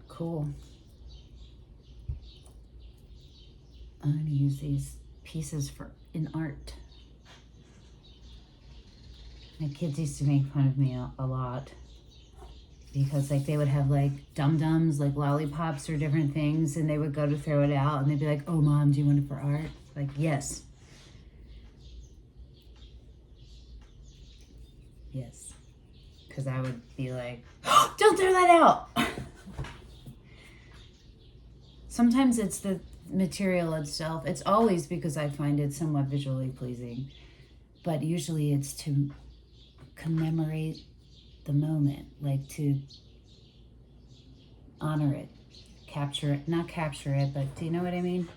Cool. I'm going to use these pieces in art. My kids used to make fun of me a lot because like they would have like dum-dums, like lollipops or different things, and they would go to throw it out and they'd be like, "Oh, Mom, do you want it for art?" Like, yes. Yes. Because I would be like, oh, don't throw that out. Sometimes it's the material itself. It's always because I find it somewhat visually pleasing. But usually it's to commemorate the moment, like to honor it, capture it, not capture it, but do you know what I mean?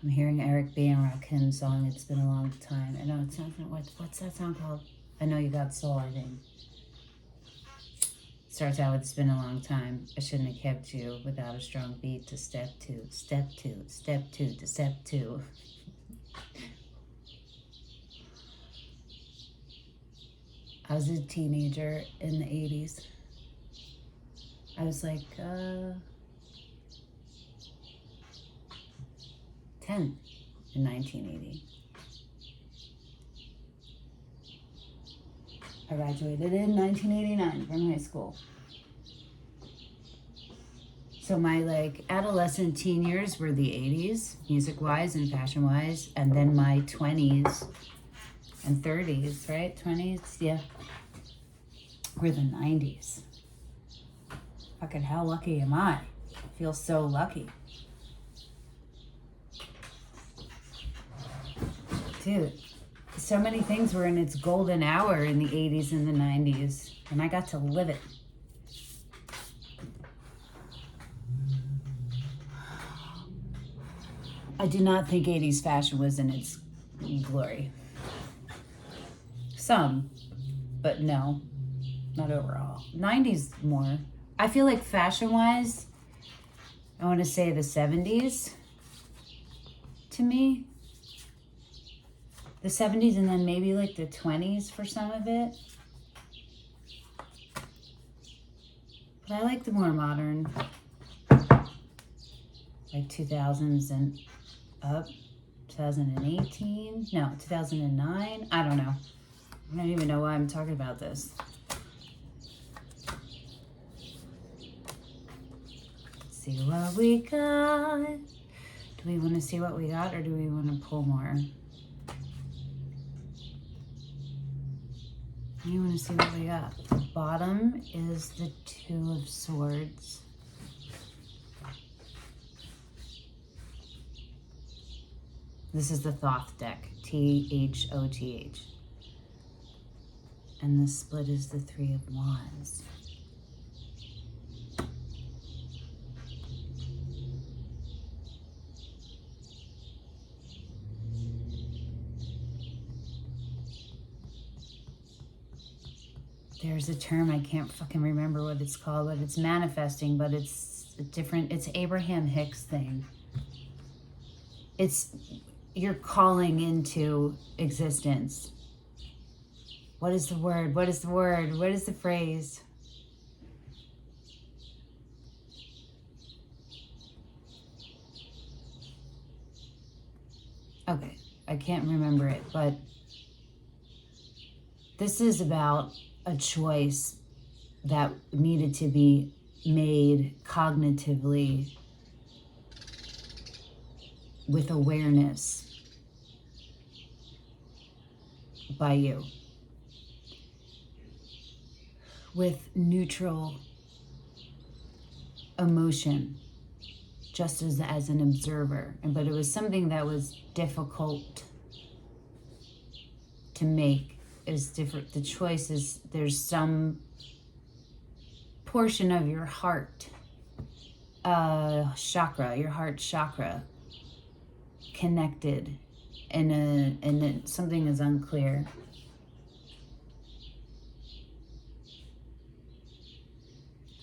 I'm hearing Eric B. and Rakim's song, It's Been a Long Time. I know it sounds like, what's that song called? I Know You Got Soul, I think. Starts out with, it's been a long time. I shouldn't have kept you without a strong beat to step two, step two, step two to step two. I was a teenager in the 80s. I was like 10 in 1980. I graduated in 1989 from high school. So my like adolescent teen years were the 80s, music-wise and fashion-wise, and then my 20s and 30s, right? 20s, yeah, were the 90s. Fucking how lucky am I? I feel so lucky. Dude, so many things were in its golden hour in the 80s and the 90s, and I got to live it. I do not think 80s fashion was in its glory. Some, but no, not overall. 90s more. I feel like fashion-wise, I want to say the 70s to me. The 70s and then maybe like the 20s for some of it. But I like the more modern, like 2000s and up, 2018, no, 2009, I don't know. I don't even know why I'm talking about this. Let's see what we got. Do we want to see what we got or do we want to pull more? You want to see what we got. The bottom is the Two of Swords. This is the Thoth deck, Thoth. And the split is the Three of Wands. There's a term, I can't fucking remember what it's called, but it's manifesting, but it's a different, it's Abraham Hicks thing. It's, you're calling into existence. What is the word? What is the word? What is the phrase? Okay, I can't remember it, but this is about a choice that needed to be made cognitively with awareness by you, with neutral emotion, just as an observer. But it was something that was difficult to make. Is different. The choice is, there's some portion of your heart chakra, your heart chakra, connected, and something is unclear.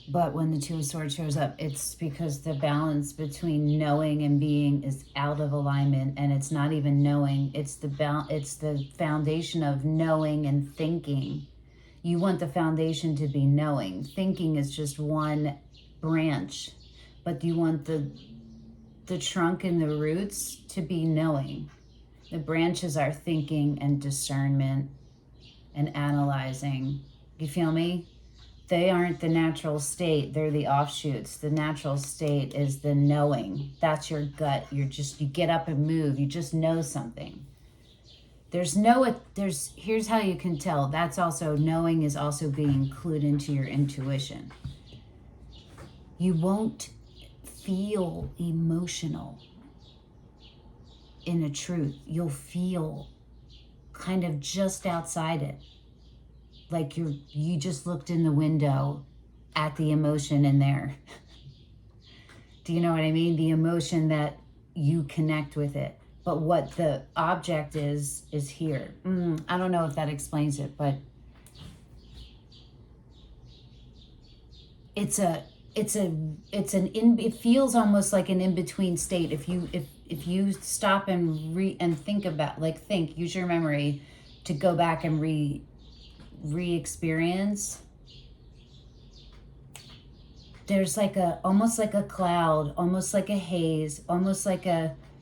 But when the Two of Swords shows up, it's because the balance between knowing and being is out of alignment, and it's not even knowing. It's the foundation of knowing and thinking. You want the foundation to be knowing. Thinking is just one branch, but you want the trunk and the roots to be knowing. The branches are thinking and discernment and analyzing. You feel me? They aren't the natural state. They're the offshoots. The natural state is the knowing. That's your gut. You get up and move. You just know something. Here's how you can tell. That's also, knowing is also being clued into your intuition. You won't feel emotional in a truth. You'll feel kind of just outside it. Like you just looked in the window at the emotion in there. Do you know what I mean? The emotion that you connect with it. But what the object is here. I don't know if that explains it, but it feels almost like an in-between state. If you stop and think about, use your memory to go back and re-experience. There's almost like a cloud, almost like a haze, almost like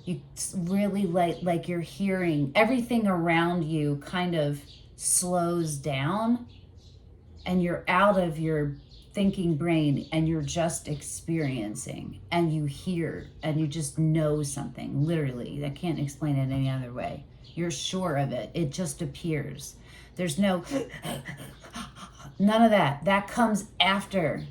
you really like you're hearing everything around you kind of slows down, and you're out of your thinking brain, and you're just experiencing, and you hear, and you just know something. Literally, I can't explain it any other way. You're sure of it. It just appears. There's none of that. That comes after.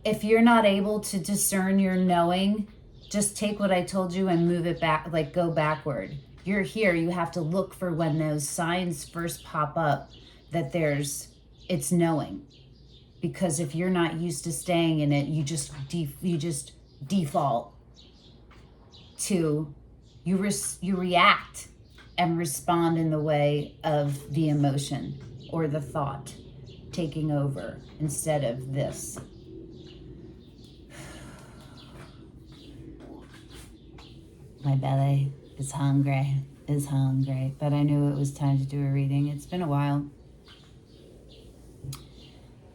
If you're not able to discern your knowing, just take what I told you and move it back, go backward. You're here. You have to look for when those signs first pop up that it's knowing. Because if you're not used to staying in it, you just default to, you react and respond in the way of the emotion or the thought taking over instead of this. My belly is hungry, but I knew it was time to do a reading. It's been a while.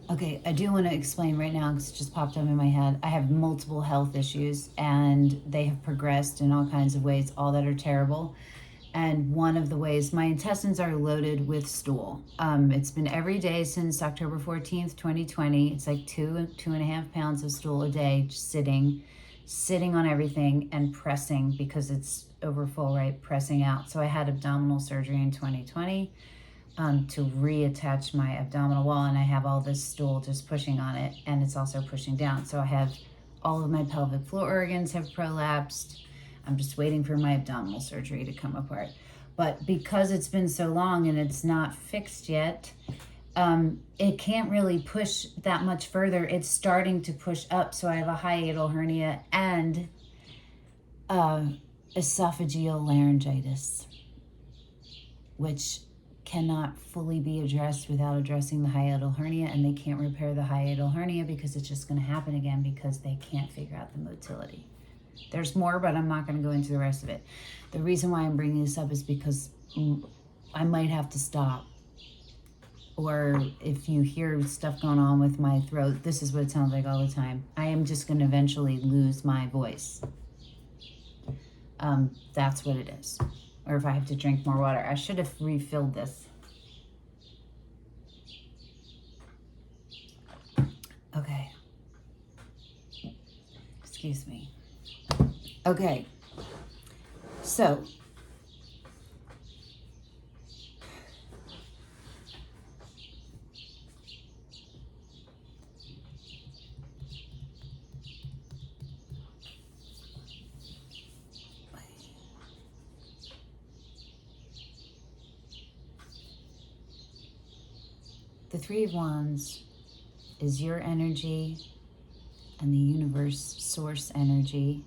Okay, I do want to explain right now, because it just popped up in my head. I have multiple health issues, and they have progressed in all kinds of ways, all that are terrible. And one of the ways, my intestines are loaded with stool. It's been every day since October 14th, 2020. It's like 2.5 pounds of stool a day, just sitting on everything and pressing, because it's over full, right? Pressing out. So I had abdominal surgery in 2020 to reattach my abdominal wall, and I have all this stool just pushing on it, and it's also pushing down. So I have all of my pelvic floor organs have prolapsed. I'm just waiting for my abdominal surgery to come apart. But because it's been so long and it's not fixed yet, it can't really push that much further. It's starting to push up. So I have a hiatal hernia and esophageal laryngitis, which cannot fully be addressed without addressing the hiatal hernia. And they can't repair the hiatal hernia because it's just going to happen again, because they can't figure out the motility. There's more, but I'm not going to go into the rest of it. The reason why I'm bringing this up is because I might have to stop. Or if you hear stuff going on with my throat, this is what it sounds like all the time. I am just going to eventually lose my voice. That's what it is. Or if I have to drink more water. I should have refilled this. Excuse me. Okay. So, the Three of Wands is your energy and the universe source energy.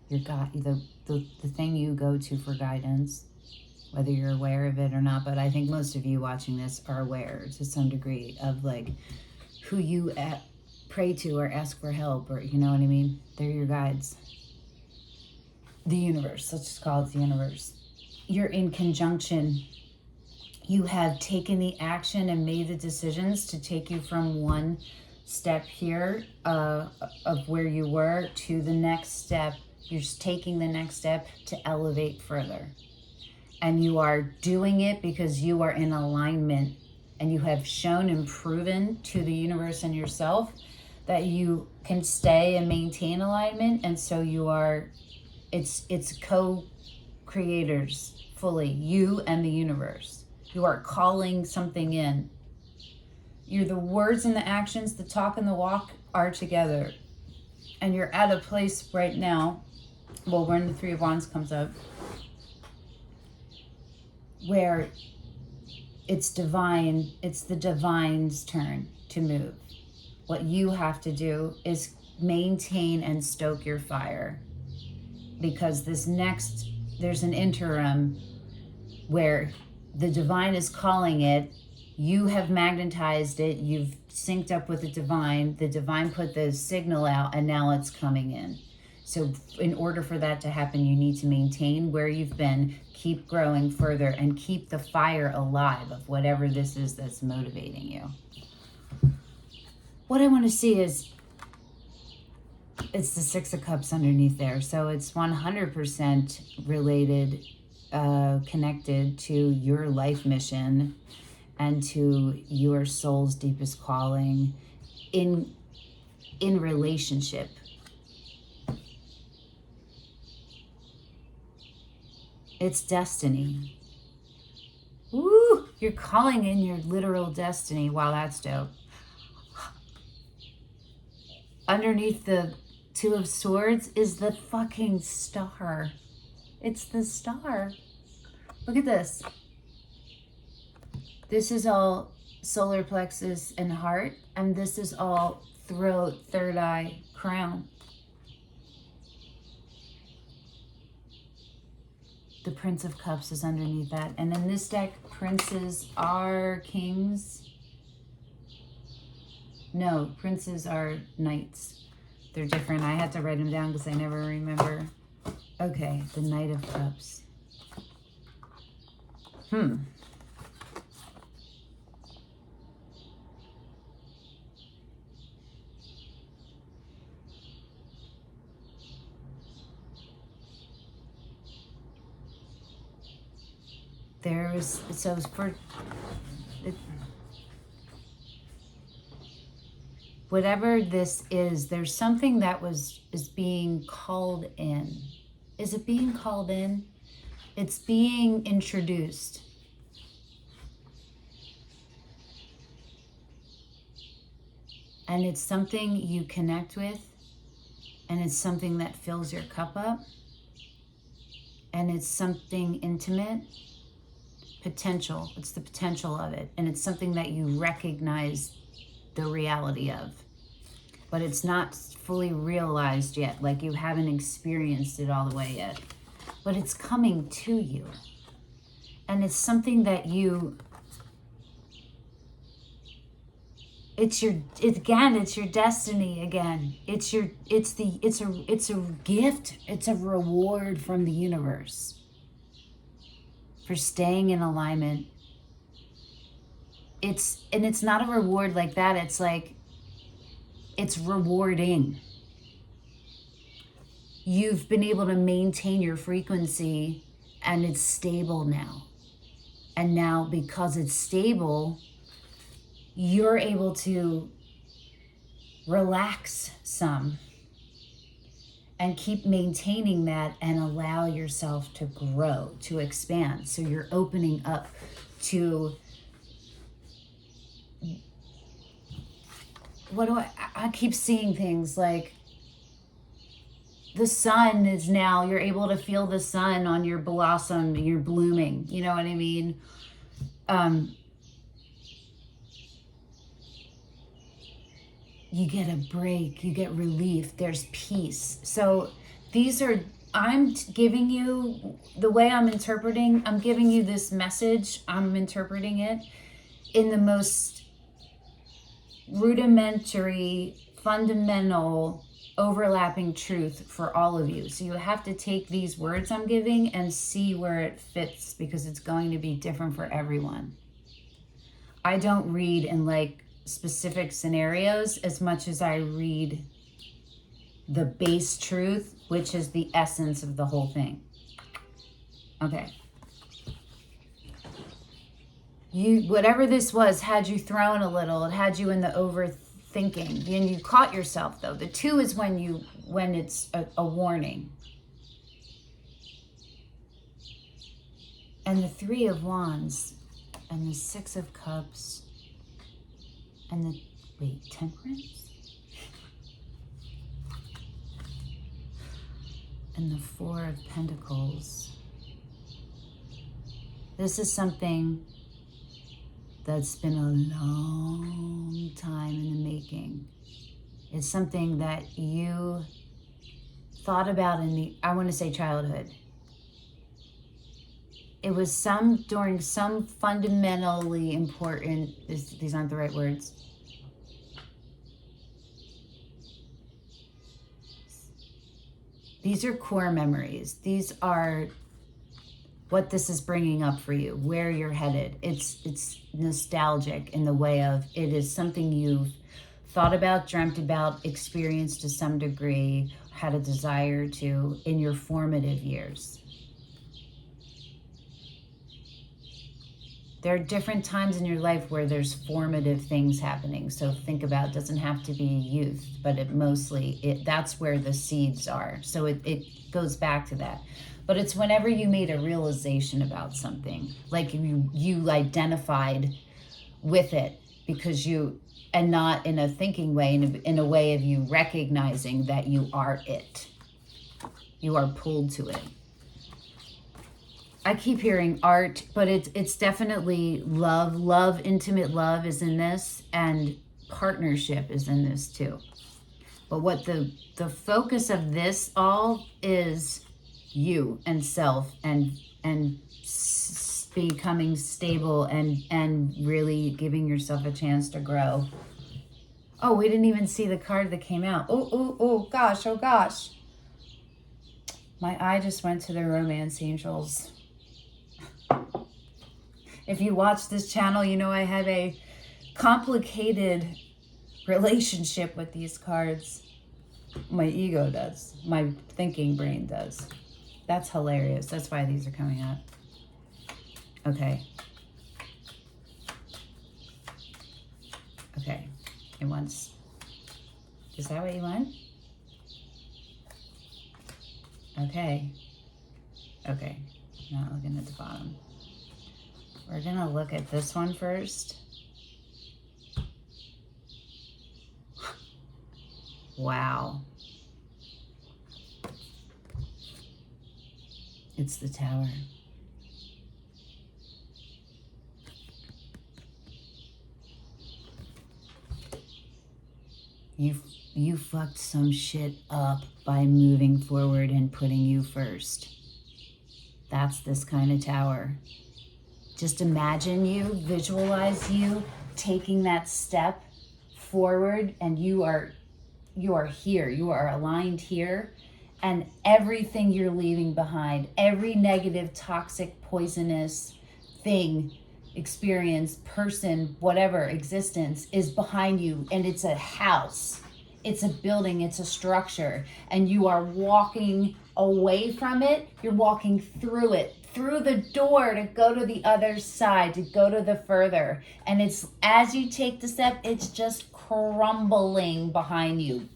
Your God, the thing you go to for guidance, whether you're aware of it or not. But I think most of you watching this are aware to some degree of like who you pray to or ask for help, or you know what I mean? They're your guides. The universe, let's just call it the universe. You're in conjunction. You have taken the action and made the decisions to take you from one step here of where you were to the next step. You're just taking the next step to elevate further. And you are doing it because you are in alignment, and you have shown and proven to the universe and yourself that you can stay and maintain alignment. And so you are, it's co-creators fully, you and the universe. You are calling something in. The words and the actions, the talk and the walk are together. And you're at a place right now, well, when the Three of Wands comes up, where it's divine, it's the divine's turn to move. What you have to do is maintain and stoke your fire, because there's an interim where the divine is calling it. You have magnetized it. You've synced up with the divine. The divine put the signal out, and now it's coming in. So in order for that to happen, you need to maintain where you've been, keep growing further, and keep the fire alive of whatever this is that's motivating you. What I want to see is, it's the Six of Cups underneath there. So it's 100% related, connected to your life mission and to your soul's deepest calling in relationship. It's destiny. Woo! You're calling in your literal destiny. Wow, that's dope. Underneath the Two of Swords is the fucking star. It's the star. Look at this. This is all solar plexus and heart, and this is all throat, third eye, crown. The Prince of Cups is underneath that. And in this deck, princes are kings. No, princes are knights. They're different. I had to write them down because I never remember. Okay, the Knight of Cups. Whatever this is, there's something that is being called in. Is it being called in? It's being introduced. And it's something you connect with, and it's something that fills your cup up, and it's something intimate, potential. It's the potential of it, and it's something that you recognize the reality of, but it's not fully realized yet. Like, you haven't experienced it all the way yet, but it's coming to you, and it's something that it's your destiny again. It's a gift. It's a reward from the universe for staying in alignment. It's not a reward like that. It's like, it's rewarding. You've been able to maintain your frequency, and it's stable now. And now, because it's stable, you're able to relax some. and keep maintaining that and allow yourself to grow, to expand. So you're opening up to, what do I keep seeing things like the sun is now, you're able to feel the sun on your blossom, you're blooming. You know what I mean? You get a break, you get relief, there's peace. So these are, I'm giving you, the way I'm interpreting, I'm giving you this message, I'm interpreting it in the most rudimentary, fundamental, overlapping truth for all of you. So you have to take these words I'm giving and see where it fits, because it's going to be different for everyone. I don't read in like specific scenarios as much as I read the base truth, which is the essence of the whole thing. Okay. You, whatever this was, had you thrown a little. It had you in the overthinking. And you caught yourself, though. The 2 is when it's a warning. And the 3 of Wands and the 6 of Cups and the, Temperance? And the 4 of Pentacles. This is something that's been a long time in the making. It's something that you thought about in the, I want to say childhood. It was during some fundamentally important, these aren't the right words. These are core memories. These are what this is bringing up for you, where you're headed. It's nostalgic in the way of, it is something you've thought about, dreamt about, experienced to some degree, had a desire to in your formative years. There are different times in your life where there's formative things happening. So think about, it doesn't have to be youth, but that's where the seeds are. So it goes back to that. But it's whenever you made a realization about something, like you identified with it because and not in a thinking way, in a way of you recognizing that you are it. You are pulled to it. I keep hearing art, but it's definitely love. Love, intimate love is in this, and partnership is in this too. But what the focus of this all is you and self and becoming stable and really giving yourself a chance to grow. Oh, we didn't even see the card that came out. Oh gosh. My eye just went to the romance angels. If you watch this channel, you know I have a complicated relationship with these cards. My ego does. My thinking brain does. That's hilarious. That's why these are coming up. Okay. It wants... Is that what you want? Okay. Not looking at the bottom. We're going to look at this one first. Wow. It's the Tower. You fucked some shit up by moving forward and putting you first. That's this kind of Tower. Just imagine you, visualize you taking that step forward, and you are here, you are aligned here, and everything you're leaving behind, every negative, toxic, poisonous thing, experience, person, whatever, existence is behind you, and it's a house, it's a building, it's a structure, and you are walking away from it, you're walking through it, through the door to go to the other side, to go to the further. And it's, as you take the step, it's just crumbling behind you.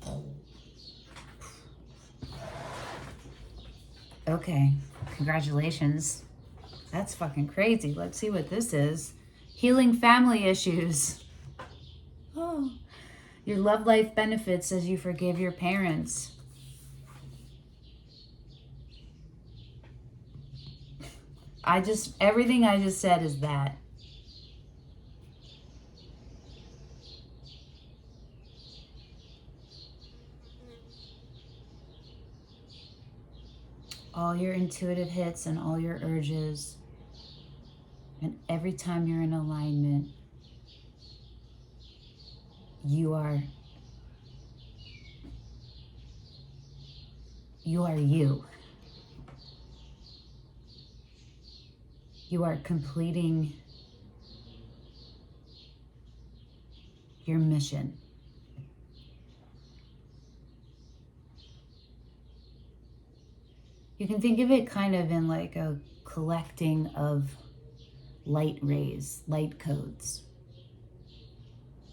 Okay, congratulations. That's fucking crazy. Let's see what this is. Healing family issues. Oh, your love life benefits as you forgive your parents. Everything I just said is that. All your intuitive hits and all your urges. And every time you're in alignment, you are you. You are completing your mission. You can think of it kind of in like a collecting of light rays, light codes.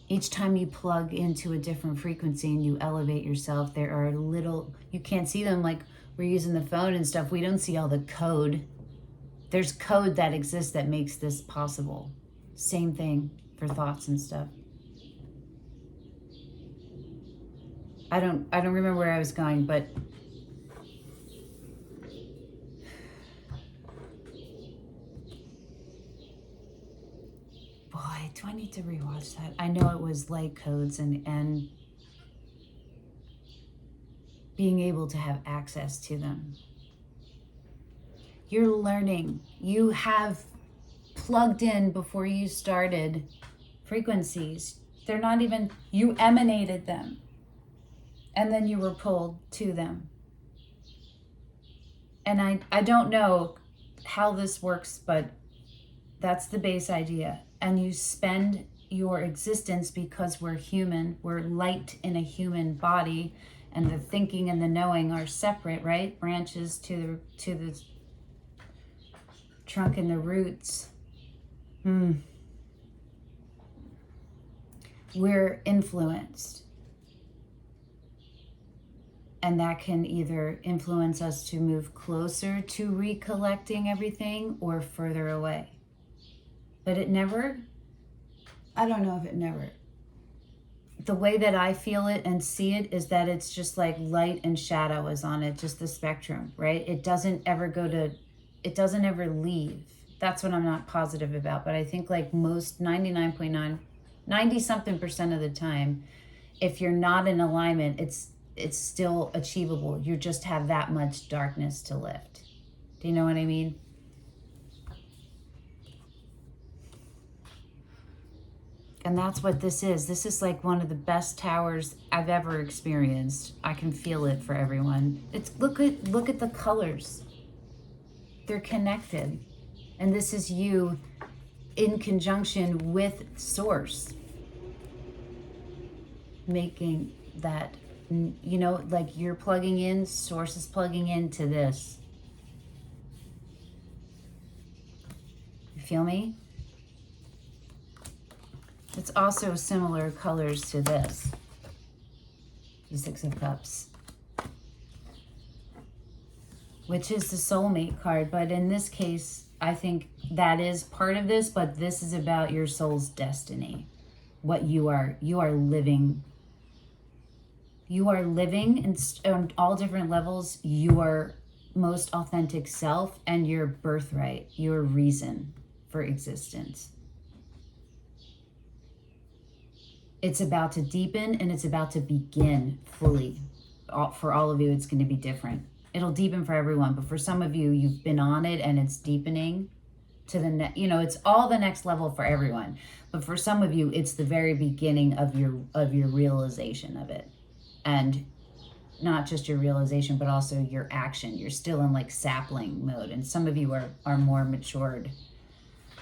Each time you plug into a different frequency and you elevate yourself, there are little, you can't see them like we're using the phone and stuff. We don't see all the code. There's code that exists that makes this possible. Same thing for thoughts and stuff. I don't remember where I was going, but boy, do I need to rewatch that? I know it was light codes and being able to have access to them. You're learning. You have plugged in before you started frequencies. They're not even, you emanated them. And then you were pulled to them. And I don't know how this works, but that's the base idea. And you spend your existence, because we're human, we're light in a human body, and the thinking and the knowing are separate, right? Branches to the trunk and the roots. We're influenced. And that can either influence us to move closer to recollecting everything or further away. But it never, I don't know if it never. The way that I feel it and see it is that it's just like light and shadow is on it, just the spectrum, right? It doesn't ever it doesn't ever leave. That's what I'm not positive about. But I think like most 99.9, 90-something% of the time, if you're not in alignment, it's still achievable. You just have that much darkness to lift. Do you know what I mean? And that's what this is. This is like one of the best towers I've ever experienced. I can feel it for everyone. It's look at the colors. They're connected. And this is you in conjunction with Source. Making that, you know, like you're plugging in, Source is plugging into this. You feel me? It's also similar colors to this, the Six of Cups, which is the soulmate card. But in this case, I think that is part of this, but this is about your soul's destiny. What you are living. You are living on all different levels, your most authentic self and your birthright, your reason for existence. It's about to deepen and it's about to begin fully. For all of you, it's going to be different. It'll deepen for everyone, but for some of you, you've been on it and it's deepening to the next. You know, it's all the next level for everyone. But for some of you, it's the very beginning of your realization of it, and not just your realization, but also your action. You're still in like sapling mode, and some of you are more matured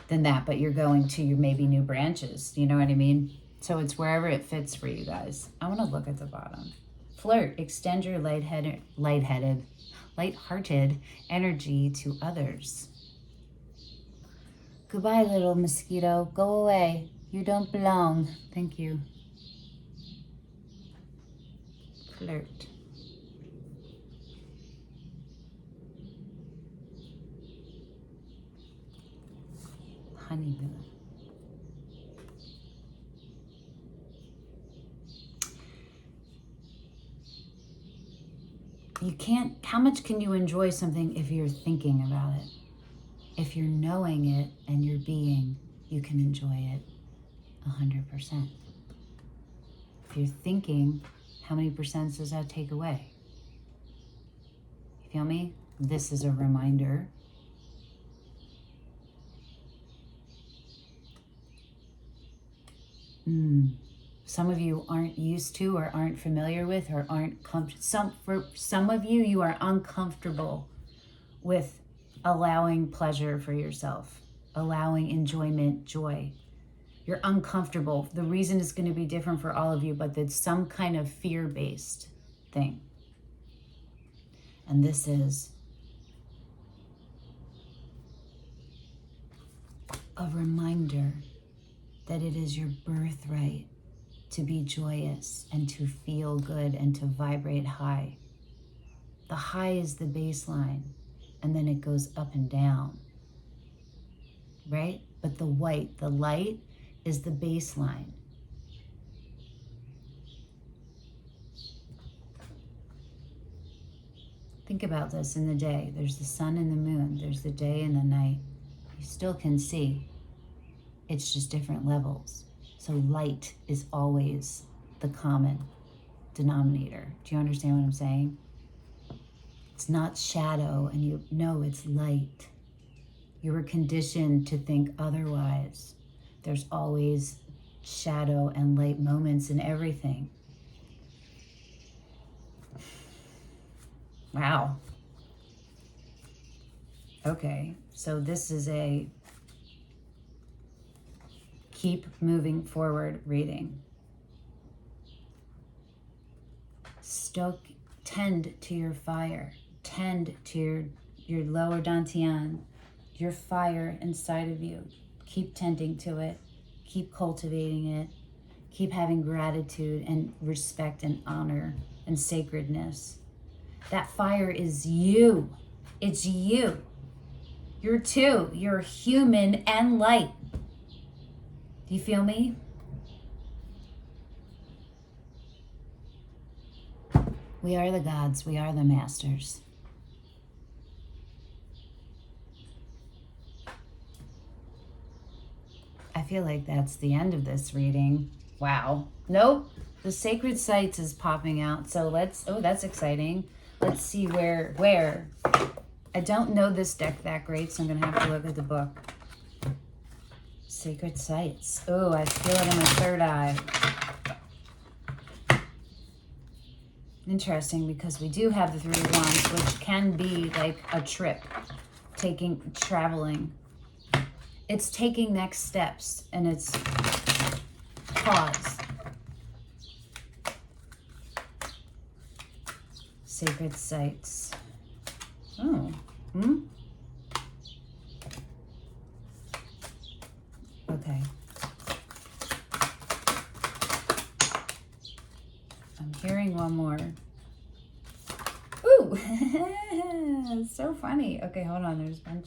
than that, but you're going to your maybe new branches. You know what I mean? So it's wherever it fits for you guys. I want to look at the bottom. Flirt. Extend your lighthearted energy to others. Goodbye, little mosquito. Go away. You don't belong. Thank you. Flirt. honeymoon. You can't, how much can you enjoy something if you're thinking about it? If you're knowing it and you're being, you can enjoy it 100%. If you're thinking, how many percent does that take away? You feel me? This is a reminder. Some of you aren't used to or aren't familiar with or aren't comfortable. For some of you, you are uncomfortable with allowing pleasure for yourself, allowing enjoyment, joy. You're uncomfortable. The reason is going to be different for all of you, but it's some kind of fear-based thing. And this is a reminder that it is your birthright to be joyous and to feel good and to vibrate high. The high is the baseline, and then it goes up and down, right? But the white, the light, is the baseline. Think about this in the day. There's the sun and the moon. There's the day and the night. You still can see. It's just different levels. So light is always the common denominator. Do you understand what I'm saying? It's not shadow and you know it's light. You were conditioned to think otherwise. There's always shadow and light moments in everything. Wow. Okay, so this is a keep moving forward reading. Tend to your fire. Tend to your lower dantian, your fire inside of you. Keep tending to it. Keep cultivating it. Keep having gratitude and respect and honor and sacredness. That fire is you. It's you. You're two. You're human and light. Do you feel me? We are the gods. We are the masters. I feel like that's the end of this reading. Wow. Nope. The sacred sites is popping out. So let's, oh, that's exciting. Let's see where. I don't know this deck that great, so I'm going to have to look at the book. Sacred sites. Oh, I feel it in my third eye. Interesting, because we do have the Three of Wands, which can be like a trip, traveling. It's taking next steps, and it's pause. Sacred sites. Oh. Okay. I'm hearing one more. Ooh! It's so funny. Okay, hold on. There's a bunch.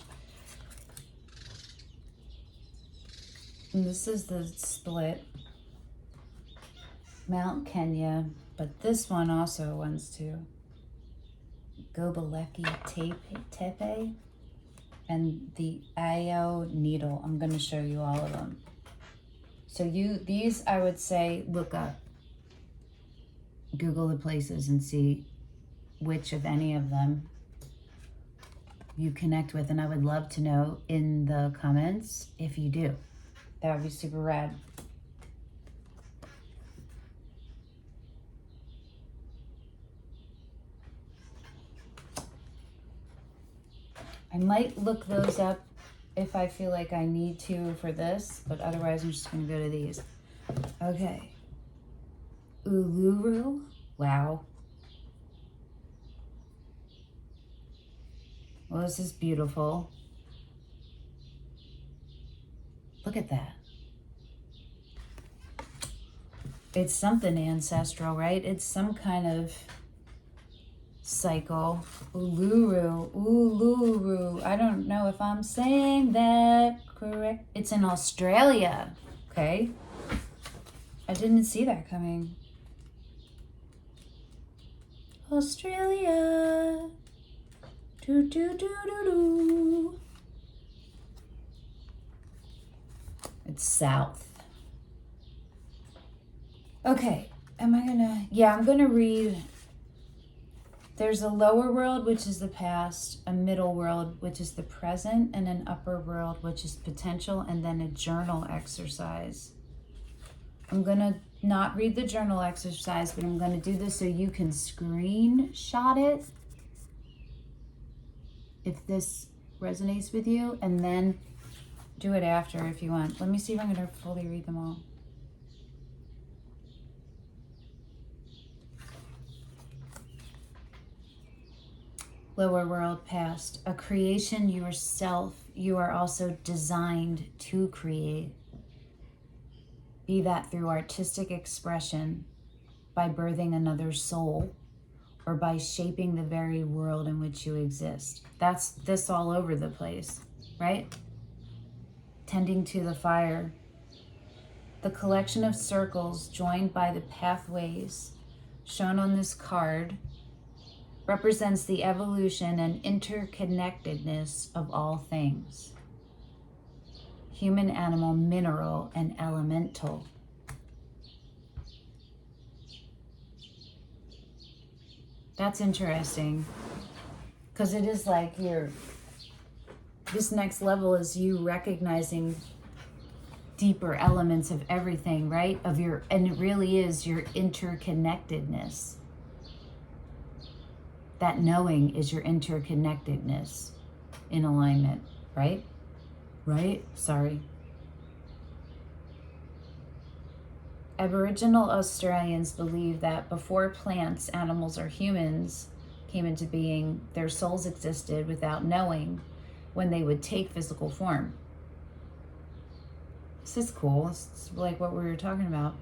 And this is the split. Mount Kenya. But this one also wants to. Gobeleki Tepe. And the Io needle. I'm going to show you all of them. So these I would say look up. Google the places and see which of any of them you connect with. And I would love to know in the comments if you do. That would be super rad. I might look those up if I feel like I need to for this, but otherwise I'm just going to go to these. Okay. Uluru. Wow. Well, this is beautiful. Look at that. It's something ancestral, right? It's some kind of cycle. Uluru. I don't know if I'm saying that correct. It's in Australia. Okay. I didn't see that coming. Australia. Do. It's south. Okay. I'm gonna read. There's a lower world, which is the past, a middle world, which is the present, and an upper world, which is potential, and then a journal exercise. I'm going to not read the journal exercise, but I'm going to do this so you can screenshot it if this resonates with you, and then do it after if you want. Let me see if I'm going to fully read them all. Lower world, past, a creation yourself. You are also designed to create. Be that through artistic expression, by birthing another soul, or by shaping the very world in which you exist. That's this all over the place, right? Tending to the fire. The collection of circles joined by the pathways shown on this card represents the evolution and interconnectedness of all things. Human, animal, mineral, and elemental. That's interesting, because it is like this next level is you recognizing deeper elements of everything, right? And it really is your interconnectedness. That knowing is your interconnectedness in alignment, right? Right? Sorry. Aboriginal Australians believe that before plants, animals, or humans came into being, their souls existed without knowing when they would take physical form. This is cool. It's like what we were talking about.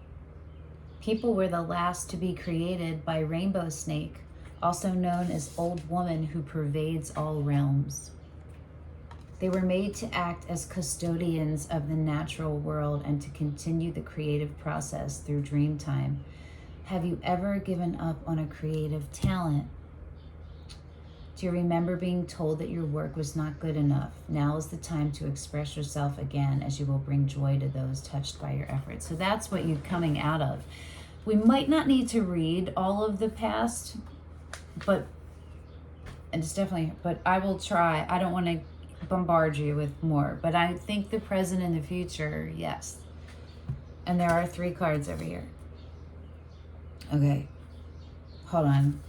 People were the last to be created by Rainbow Snake, also known as Old Woman who pervades all realms. They were made to act as custodians of the natural world and to continue the creative process through dream time. Have you ever given up on a creative talent? Do you remember being told that your work was not good enough? Now is the time to express yourself again, as you will bring joy to those touched by your efforts. So that's what you're coming out of. We might not need to read all of the past, but I will try. I don't want to bombard you with more, but I think the present and the future, yes. And there are 3 cards over here. Okay, hold on.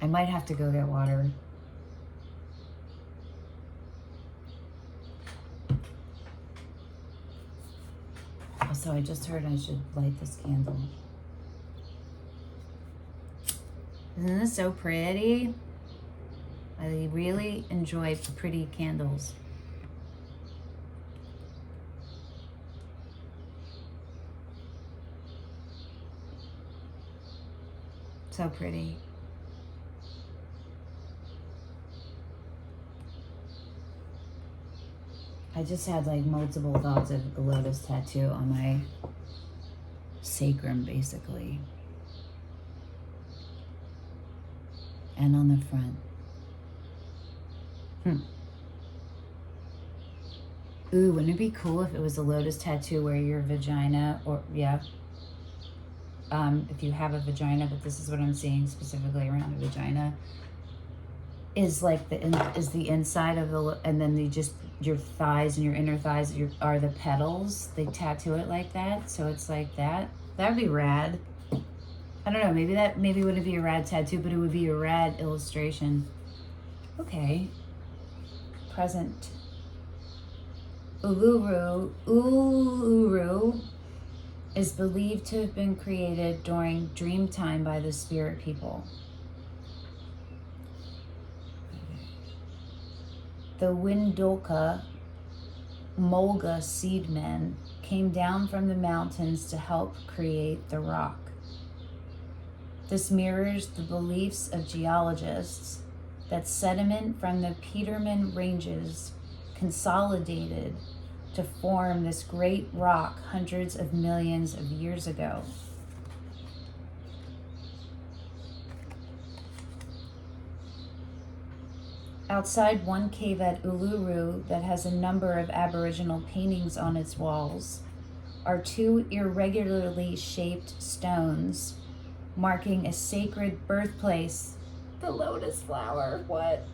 I might have to go get water. Also, I just heard I should light this candle. Isn't this so pretty? I really enjoy pretty candles. So pretty. I just had like multiple thoughts of the lotus tattoo on my sacrum, basically. And on the front. Ooh, wouldn't it be cool if it was a lotus tattoo where your vagina, or if you have a vagina, but this is what I'm seeing specifically around a vagina, is like the inside of the, and then your thighs and your inner thighs are the petals. They tattoo it like that, so it's like that. That would be rad. I don't know, maybe it wouldn't be a rad tattoo, but it would be a rad illustration. Okay. Present. Uluru is believed to have been created during dream time by the spirit people. The Windulka Mulga seedmen came down from the mountains to help create the rock. This mirrors the beliefs of geologists that sediment from the Peterman Ranges consolidated to form this great rock hundreds of millions of years ago. Outside one cave at Uluru that has a number of Aboriginal paintings on its walls are two irregularly shaped stones marking a sacred birthplace. The lotus flower, what?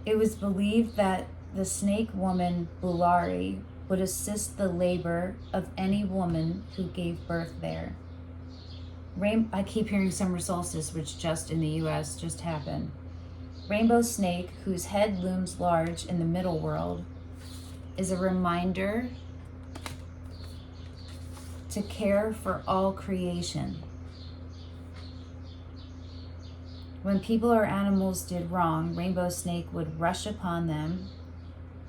It was believed that the snake woman Bulari would assist the labor of any woman who gave birth there. I keep hearing summer solstice, which just in the US just happened. Rainbow snake, whose head looms large in the middle world, is a reminder to care for all creation. When people or animals did wrong, rainbow snake would rush upon them,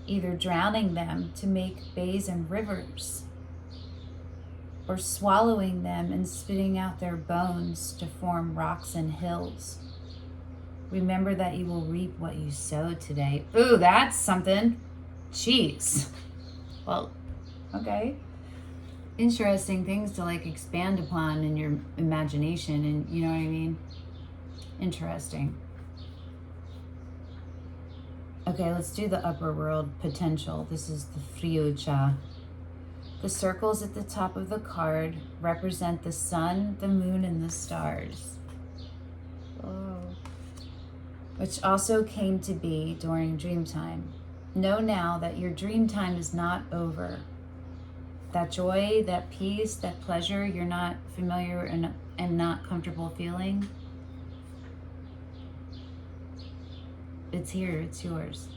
either drowning them to make bays and rivers, or swallowing them and spitting out their bones to form rocks and hills. Remember that you will reap what you sow today. Ooh, that's something. Jeez. Well, okay. Interesting things to like expand upon in your imagination, and you know what I mean? Interesting. Okay, let's do the upper world potential. This is the future. The circles at the top of the card represent the sun, the moon, and the stars. Whoa. Which also came to be during dream time. Know now that your dream time is not over. That joy, that peace, that pleasure you're not familiar and not comfortable feeling, it's here, it's yours.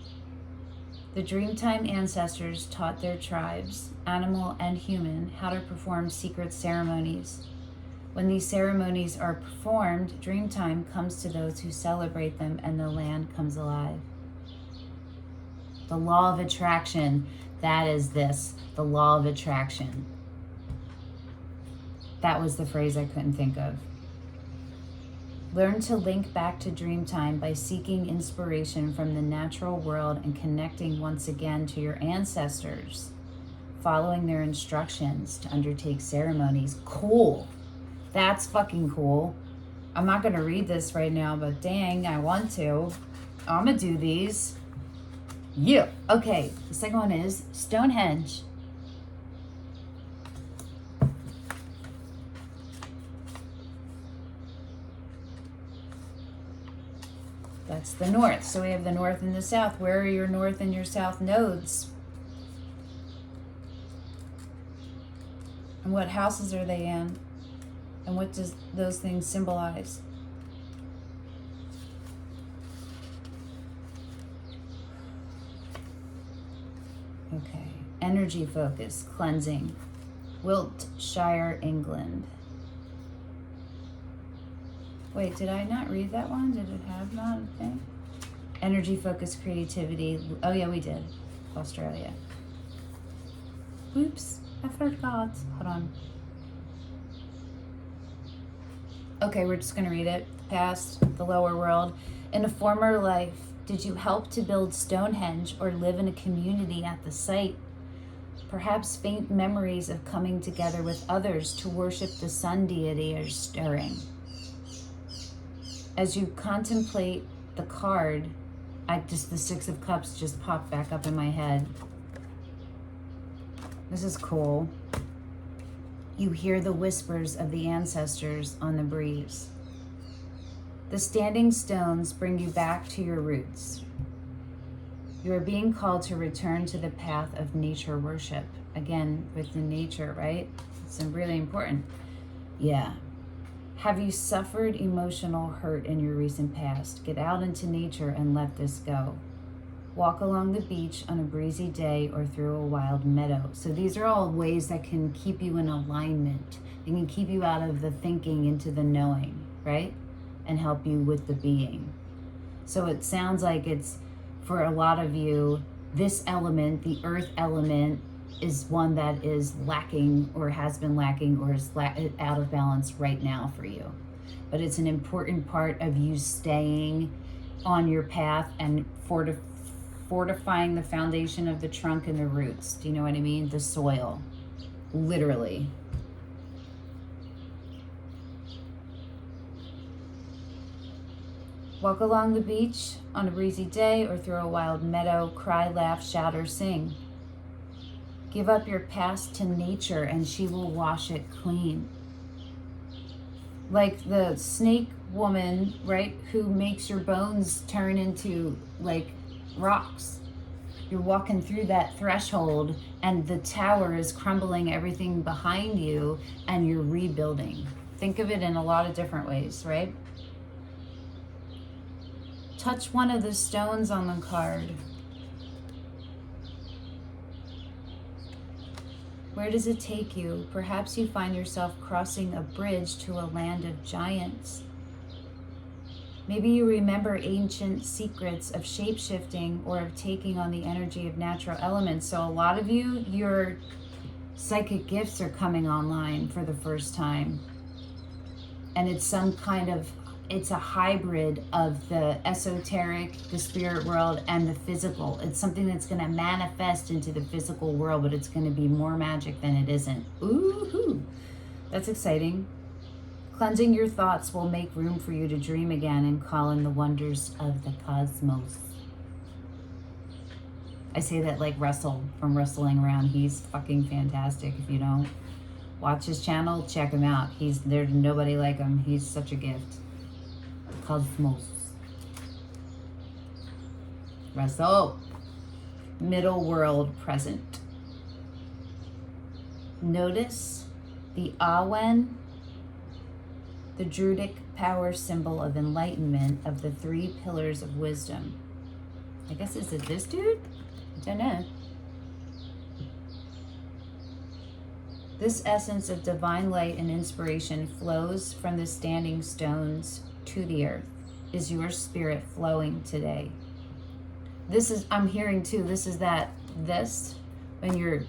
The Dreamtime ancestors taught their tribes, animal and human, how to perform secret ceremonies. When these ceremonies are performed, Dreamtime comes to those who celebrate them and the land comes alive. The law of attraction, that is this, the law of attraction. That was the phrase I couldn't think of. Learn to link back to Dreamtime by seeking inspiration from the natural world and connecting once again to your ancestors, following their instructions to undertake ceremonies. Cool. That's fucking cool. I'm not going to read this right now, but dang, I want to. I'm going to do these. Yeah. Okay, the second one is Stonehenge. That's the north. So we have the north and the south. Where are your north and your south nodes? And what houses are they in? And what does those things symbolize? Okay. Energy focus, cleansing. Wiltshire, England. Wait, did I not read that one? Did it have not a thing? Energy focus, creativity. Oh yeah, we did. Australia. Oops, I forgot. Hold on. Okay, we're just going to read it. Past, the lower world. In a former life, did you help to build Stonehenge or live in a community at the site? Perhaps faint memories of coming together with others to worship the sun deity are stirring. As you contemplate the card, the Six of Cups just popped back up in my head. This is cool. You hear the whispers of the ancestors on the breeze. The standing stones bring you back to your roots. You are being called to return to the path of nature worship. Again, with the nature, right? It's really important. Yeah. Have you suffered emotional hurt in your recent past? Get out into nature and let this go. Walk along the beach on a breezy day or through a wild meadow. So these are all ways that can keep you in alignment. They can keep you out of the thinking into the knowing, right? And help you with the being. So it sounds like it's, for a lot of you, this element, the earth element, is one that is lacking or has been lacking or is out of balance right now for you. but it's an important part of you staying on your path and fortifying the foundation of the trunk and the roots. Do you know what I mean? The soil, literally. Walk along the beach on a breezy day or through a wild meadow, cry, laugh, shout, or sing. Give up your past to nature and she will wash it clean. Like the snake woman, right, who makes your bones turn into like rocks. You're walking through that threshold and the tower is crumbling everything behind you and you're rebuilding. Think of it in a lot of different ways, right? Touch one of the stones on the card. Where does it take you? Perhaps you find yourself crossing a bridge to a land of giants. Maybe you remember ancient secrets of shape-shifting or of taking on the energy of natural elements. So a lot of you, your psychic gifts are coming online for the first time. And it's some kind of, it's a hybrid of the esoteric, the spirit world, and the physical. It's something that's going to manifest into the physical world, but it's going to be more magic than it isn't. Ooh, that's exciting. Cleansing your thoughts will make room for you to dream again and call in the wonders of the cosmos. I say that like Russell from Rustling Around. He's fucking fantastic. If you don't watch his channel, check him out. There's nobody like him. He's such a gift. Cosmos. Russell. Middle world present. Notice the Awen, the Druidic power symbol of enlightenment of the 3 pillars of wisdom. I guess, is it this dude? I don't know. This essence of divine light and inspiration flows from the standing stones to the earth. Is your spirit flowing today? This is, I'm hearing too, this is when you're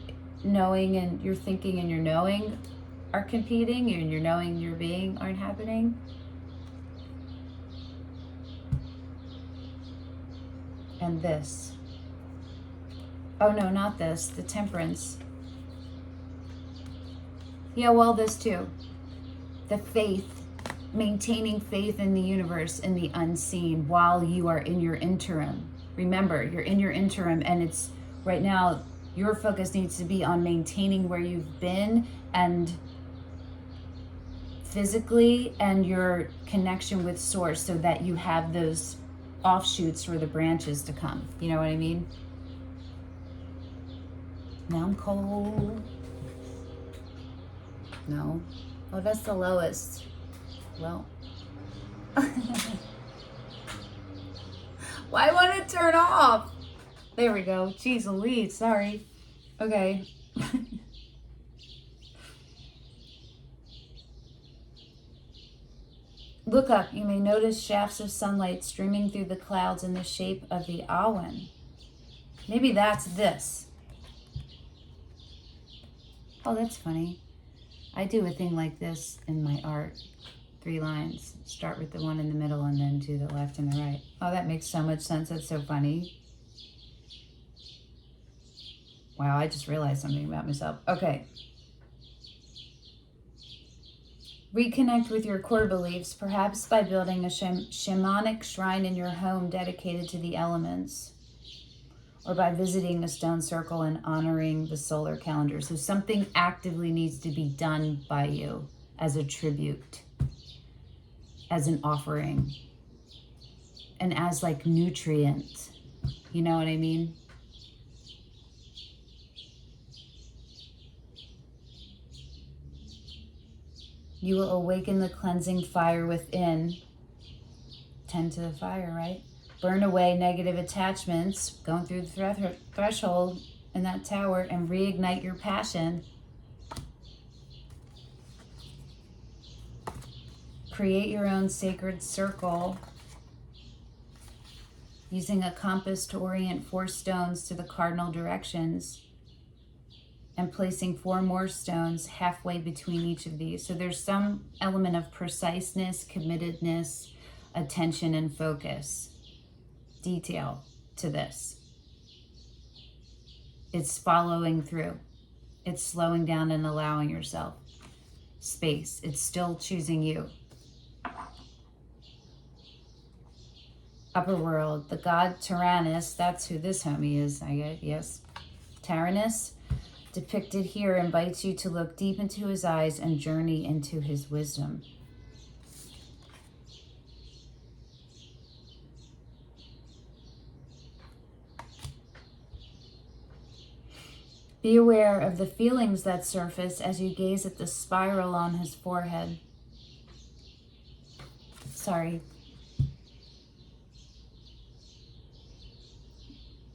knowing and you're thinking and you're knowing are competing, and your knowing and your being aren't happening. And this. Oh no, not this. The Temperance. Yeah, well, this too. The faith. Maintaining faith in the universe, in the unseen, while you are in your interim. Remember, you're in your interim, and it's right now, your focus needs to be on maintaining where you've been and physically, and your connection with source, so that you have those offshoots for the branches to come. You know what I mean? Now I'm cold. No. Oh, that's the lowest. Well. Why won't it turn off? There we go. Jeez Louise, sorry. Okay. Look up. You may notice shafts of sunlight streaming through the clouds in the shape of the Awen. Maybe that's this. Oh, that's funny. I do a thing like this in my art. 3 lines. Start with the one in the middle and then to the left and the right. Oh, that makes so much sense. That's so funny. Wow, I just realized something about myself. Okay. Reconnect with your core beliefs, perhaps by building a shamanic shrine in your home dedicated to the elements, or by visiting a stone circle and honoring the solar calendar. So something actively needs to be done by you as a tribute, as an offering, and as like nutrient. You know what I mean? You will awaken the cleansing fire within. Tend to the fire, right? Burn away negative attachments, going through the threshold in that tower, and reignite your passion. Create your own sacred circle using a compass to orient 4 stones to the cardinal directions. and placing 4 more stones halfway between each of these. So there's some element of preciseness, committedness, attention, and focus, detail to this. It's following through. It's slowing down and allowing yourself space. It's still choosing you. Upper world, the god Tyrannus, that's who this homie is, I guess, yes. Tyrannus, depicted here, invites you to look deep into his eyes and journey into his wisdom. Be aware of the feelings that surface as you gaze at the spiral on his forehead. Sorry.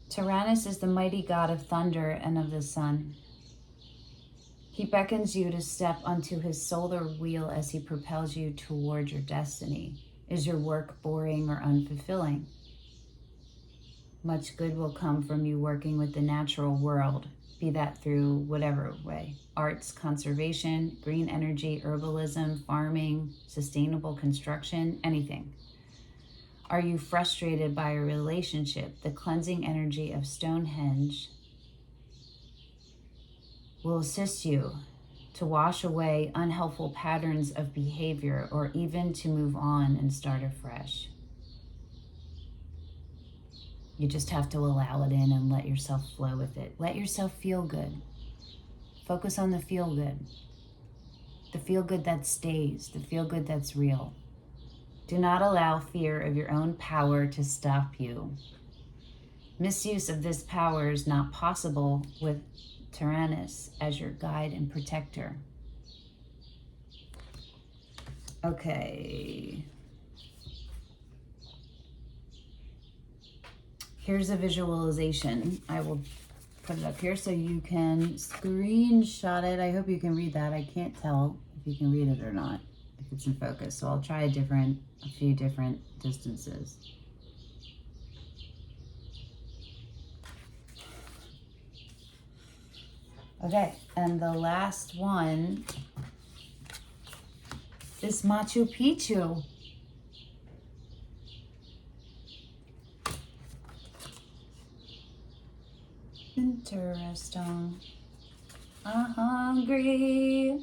Tyrannus is the mighty god of thunder and of the sun. He beckons you to step onto his solar wheel as he propels you toward your destiny. Is your work boring or unfulfilling? Much good will come from you working with the natural world, be that through whatever way. Arts, conservation, green energy, herbalism, farming, sustainable construction, anything. Are you frustrated by a relationship? The cleansing energy of Stonehenge will assist you to wash away unhelpful patterns of behavior, or even to move on and start afresh. You just have to allow it in and let yourself flow with it. Let yourself feel good. Focus on the feel good. The feel good that stays, the feel good that's real. Do not allow fear of your own power to stop you. Misuse of this power is not possible with Tyrannus as your guide and protector. Okay. Here's a visualization. I will put it up here so you can screenshot it. I hope you can read that. I can't tell if you can read it or not, if it's in focus. So I'll try a few different distances. Okay, and the last one is Machu Picchu. Interesting. I'm hungry.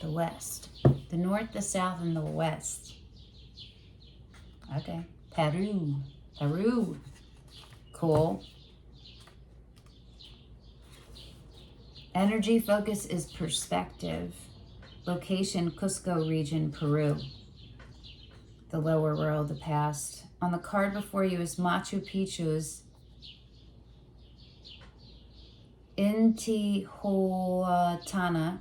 The west. The north, the south, and the west. Okay. Peru. Peru. Cool. Energy focus is perspective. Location, Cusco region, Peru. The lower world, the past. On the card before you is Machu Picchu's Intihuatana,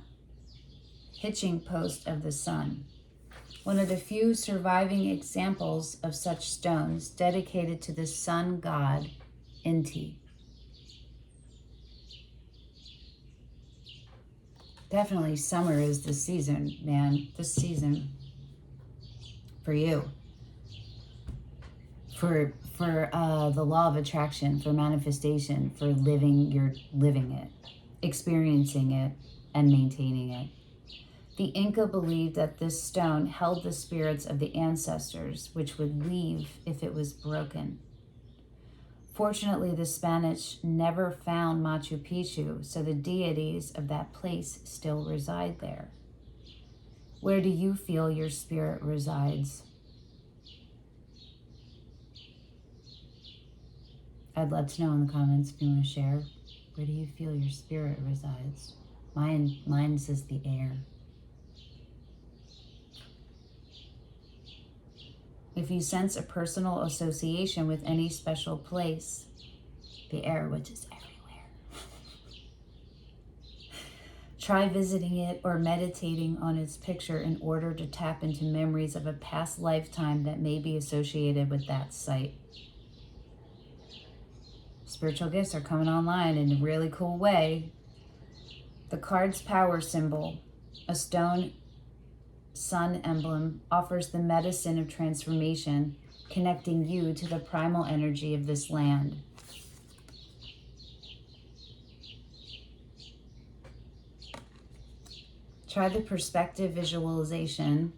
hitching post of the sun. One of the few surviving examples of such stones dedicated to the sun god, Inti. Definitely summer is the season, man. This season for you. For the law of attraction, for manifestation, for living it, experiencing it, and maintaining it. The Inca believed that this stone held the spirits of the ancestors, which would leave if it was broken. Fortunately, the Spanish never found Machu Picchu, so the deities of that place still reside there. Where do you feel your spirit resides? I'd love to know in the comments if you want to share. Where do you feel your spirit resides? Mine says the air. If you sense a personal association with any special place, the air, which is everywhere, try visiting it or meditating on its picture in order to tap into memories of a past lifetime that may be associated with that site. Spiritual gifts are coming online in a really cool way. The card's power symbol, a stone sun emblem, offers the medicine of transformation, connecting you to the primal energy of this land. Try the perspective visualization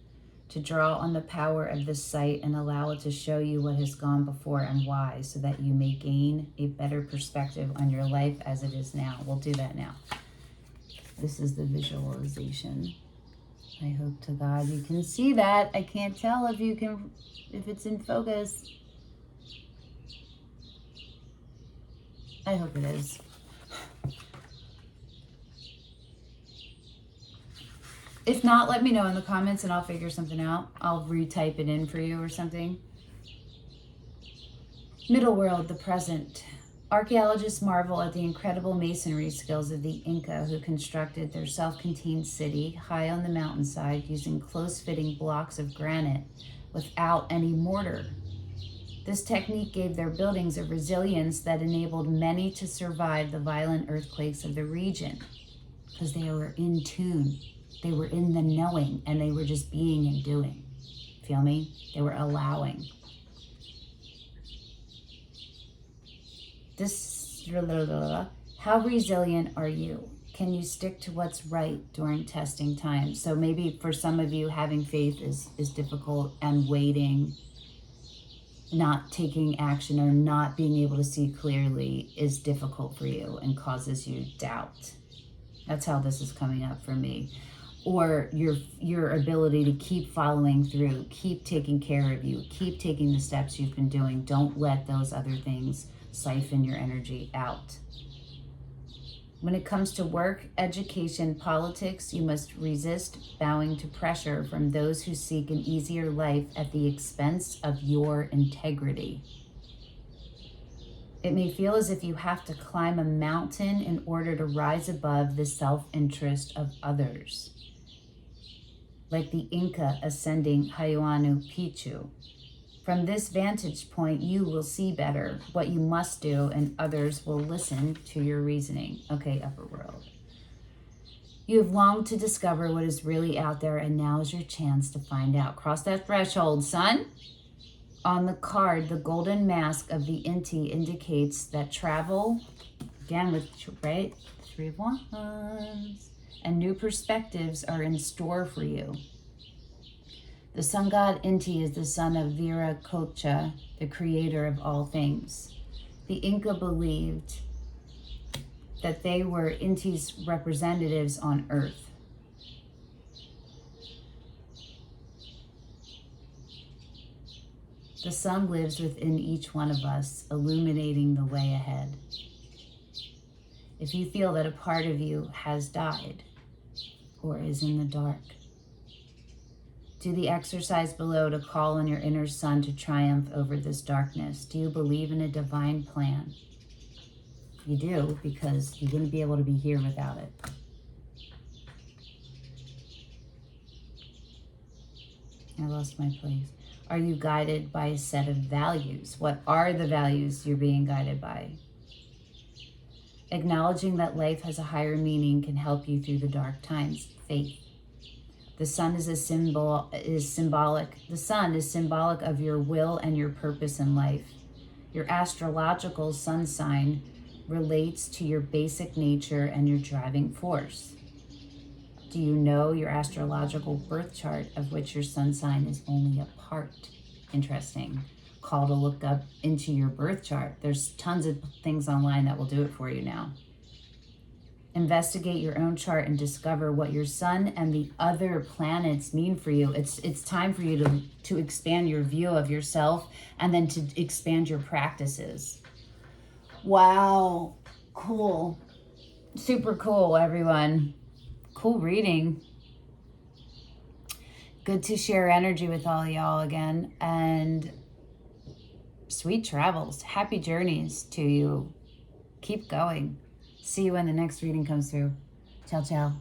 to draw on the power of this sight and allow it to show you what has gone before and why, so that you may gain a better perspective on your life as it is now. We'll do that now. This is the visualization. I hope to God you can see that. I can't tell if you can, if it's in focus. I hope it is. If not, let me know in the comments and I'll figure something out. I'll retype it in for you or something. Middle world, the present. Archaeologists marvel at the incredible masonry skills of the Inca, who constructed their self-contained city high on the mountainside using close-fitting blocks of granite without any mortar. This technique gave their buildings a resilience that enabled many to survive the violent earthquakes of the region, because they were in tune. They were in the knowing, and they were just being and doing. Feel me? They were allowing. How resilient are you? Can you stick to what's right during testing times? So maybe for some of you, having faith is difficult, and waiting, not taking action or not being able to see clearly is difficult for you and causes you doubt. That's how this is coming up for me. Or your ability to keep following through, keep taking care of you, keep taking the steps you've been doing. Don't let those other things siphon your energy out. When it comes to work, education, politics, you must resist bowing to pressure from those who seek an easier life at the expense of your integrity. It may feel as if you have to climb a mountain in order to rise above the self-interest of others. Like the Inca ascending Huayna Picchu. From this vantage point, you will see better what you must do, and others will listen to your reasoning. Okay, upper world. You have longed to discover what is really out there, and now is your chance to find out. Cross that threshold, son. On the card, the golden mask of the inteo indicates that travel, again with, right, 3 of Wands, and new perspectives are in store for you. The sun god Inti is the son of Viracocha, the creator of all things. The Inca believed that they were Inti's representatives on earth. The sun lives within each one of us, illuminating the way ahead. If you feel that a part of you has died or is in the dark, do the exercise below to call on your inner sun to triumph over this darkness. Do you believe in a divine plan? You do, because you wouldn't be able to be here without it. I lost my place. Are you guided by a set of values? What are the values you're being guided by? Acknowledging that life has a higher meaning can help you through the dark times. Faith. The sun is symbolic. The sun is symbolic of your will and your purpose in life. Your astrological sun sign relates to your basic nature and your driving force. Do you know your astrological birth chart, of which your sun sign is only a part? Interesting. Call to look up into your birth chart. There's tons of things online that will do it for you now. Investigate your own chart and discover what your sun and the other planets mean for you. It's time for you to expand your view of yourself, and then to expand your practices. Wow. Cool. Super cool, everyone. Cool reading. Good to share energy with all y'all again. And sweet travels. Happy journeys to you. Keep going. See you when the next reading comes through. Ciao, ciao.